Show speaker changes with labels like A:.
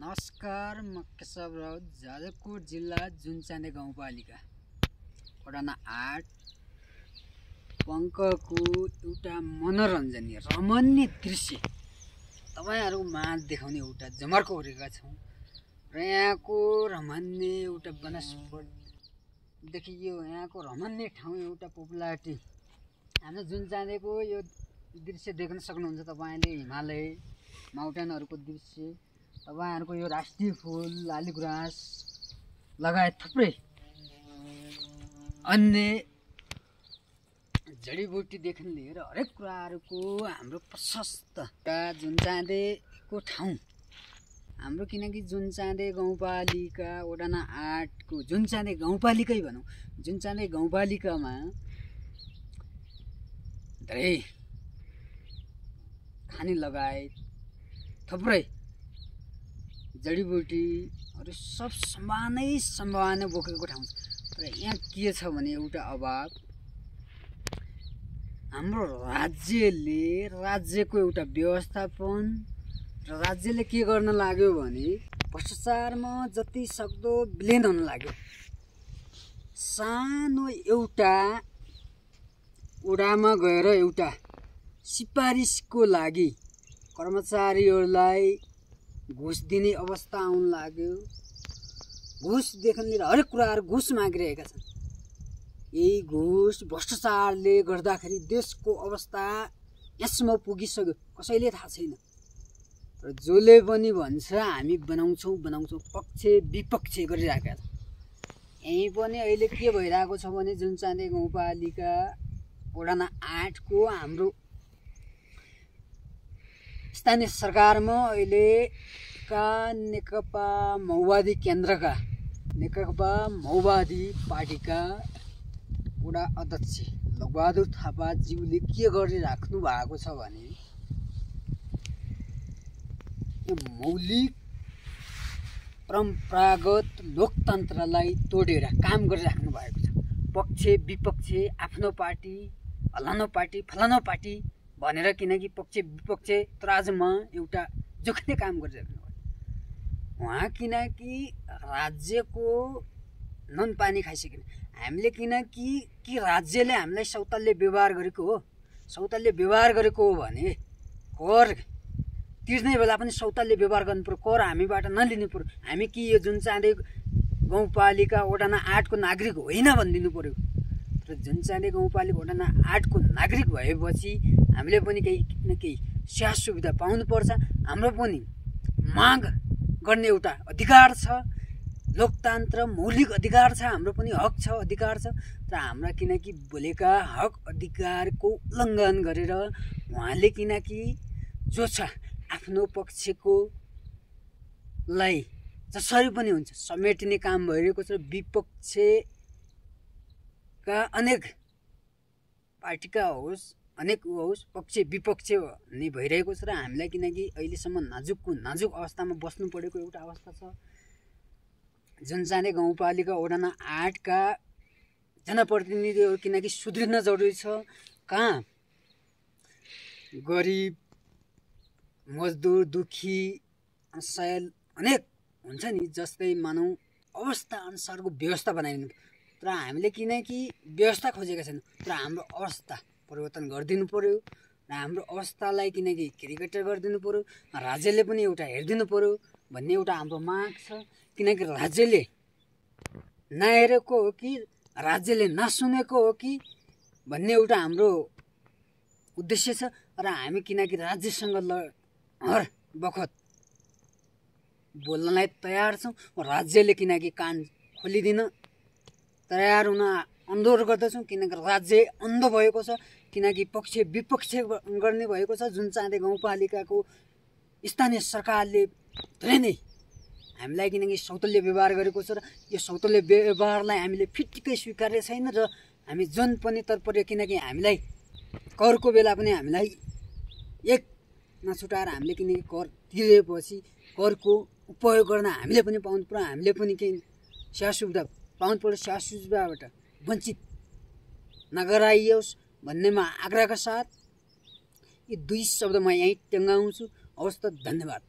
A: नमस्कार, म केशव राउत, जाजरकोट जिल्ला जुनचाने गाउँपालिका वडा नं 8 पङ्कको एउटा मनोरञ्जनीय रमणीय दृश्य तपाईहरु माझ देखाउने एउटा जमर्को गरेका छौं र यहाँको रमणीय एउटा वनस्पति देखियो। यहाँको रमणीय ठाउँ एउटा पपुलारिटी हाम्रो जुनचानेको यो दृश्य देख्न सक्नुहुन्छ तपाईले। हिमालय माउन्टेनहरुको दृश्य, तपाईहरुको यो राष्ट्रिय फूल लालीगुराँस लगायत थुप्रै अन्य जडीबुटीदेखि लिएर हरेक कुराहरुको हाम्रो प्रशस्त जुनचानेको ठाउँ हाम्रो, किनकि जुनचाने गाउँपालिका वडा नं 8 को जुनचाने गाउँपालिकै भनौं। जुनचाने गाउँपालिकामा धेरै खानी लगायत थुप्रै जडीबुटीहरु सब सम्भावना बोकेको ठाउँ छ। तर यहाँ के छ भने एउटा अभाव, हाम्रो राज्यको एउटा व्यवस्थापन र राज्यले के गर्न लाग्यो भने भ्रष्टाचारमा जति सक्दो विलीन हुन लाग्यो। सानो एउटा ओडामा गएर एउटा सिफारिसको लागि कर्मचारीहरूलाई घुस दिने अवस्था आउन लाग्यो। घुसदेखि लिएर हरेक कुराहरु घुस मागिरहेका छन्। यही घुस भ्रष्टाचारले गर्दाखेरि देशको अवस्था यसमा पुगिसक्यो, कसैले थाहा छैन। र जसले पनि भन्छ हामी बनाउँछौं पक्ष विपक्ष गरिरहेका छन्। यही पनि अहिले के भइरहेको छ भने जुनचाने गाउँपालिका वडा नं 8 को हाम्रो स्थानीय सरकारमा अहिले नेकपा माओवादी केन्द्रका नेकपा माओवादी पार्टीका वडा अध्यक्ष लकबहादुर थापाज्यूले के गरिराख्नु भएको छ भने मौलिक परम्परागत लोकतन्त्रलाई तोडेर काम गरिराख्नु भएको छ। पक्ष विपक्ष, आफ्नो पार्टी फलानो पार्टी भनेर, किनकि पक्ष विपक्ष तराजुमा एउटा जोख्ने काम गरिराख्नु भयो उहाँ। किनकि राज्यको नुन पानी खाइसक्यो हामीले, किनकि राज्यले हामीलाई सौतल्य व्यवहार गरेको हो। सौतल्य व्यवहार गरेको हो भने कर तिर्ने बेला पनि सौतल्य व्यवहार गर्नु पर्यो, कर हामीबाट नलिनु पर्यो। हामी कि यो जुनचाने गाउँपालिका वडा नं 8 को नागरिक होइन भनिदिनु पर्यो। र जुनचाने गाउँपालिका वडा नं 8 को नागरिक भएपछि हामीले पनि केही न केही सेवा सुविधा पाउनुपर्छ। हाम्रो पनि माग गर्ने एउटा अधिकार छ, लोकतन्त्र मौलिक अधिकार छ, हाम्रो पनि हक छ, अधिकार छ। तर हाम्रा किनकि बोलेका हक अधिकारको उल्लङ्घन गरेर उहाँले किनकि जो छ आफ्नो पक्षको लाई जसरी पनि हुन्छ समेट्ने काम भइरहेको छ। विपक्षका अनेक पार्टीका होस्, अनेक होस्, पक्ष विपक्ष नै भइरहेको छ। र हामीलाई किनकि अहिलेसम्म नाजुक अवस्थामा बस्नु परेको एउटा अवस्था छ। जुनचाने गाउँपालिका वडा नं 8 का जनप्रतिनिधिहरू किनकि सुध्रिन जरुरी छ। कहाँ गरिब, मजदुर, दुखी, असहाय अनेक हुन्छ नि, जस्तै मानौ अवस्था अनुसारको व्यवस्था बनाइनु। तर हामीले किनकि व्यवस्था खोजेका छैनौं, तर हाम्रो अवस्था परिवर्तन गरिदिनु पर्यो र हाम्रो अवस्थालाई किनकि क्यारिकेचर गरिदिनु पर्यो। राज्यले पनि एउटा हेरिदिनु पर्यो भन्ने एउटा हाम्रो माग छ। किनकि राज्यले नहेरेको हो कि राज्यले नसुनेको हो कि भन्ने एउटा हाम्रो उद्देश्य छ। र हामी किनकि राज्यसँग हर बखत बोल्नलाई तयार छौं। राज्यले किनकि कान खोलिदिन तयार हुन अनुरोध गर्दछौं। किनकि राज्य अन्ध भएको छ, किनकि पक्ष विपक्ष गर्ने भएको छ। जुनचाने गाउँपालिकाको स्थानीय सरकारले धेरै नै हामीलाई किनकि सौतल्य व्यवहार गरेको छ। र यो सौतल्य व्यवहारलाई हामीले फिट्टिकै स्वीकार्य छैन। र हामी जुन पनि तर्फले किनकि हामीलाई करको बेला पनि हामीलाई एक नछुटाएर हामीले किनकि कर तिरेपछि करको उपयोग गर्न हामीले पनि पाउनु पर्यो। हामीले पनि केही सेवा सुविधा पाउनु पर्यो। सेवा सुविधाबाट वञ्चित नगराइयोस् भन्नेमा आग्रहका साथ यी दुई शब्द म यहीँ टङ्गाउँछु। हवस् त, धन्यवाद।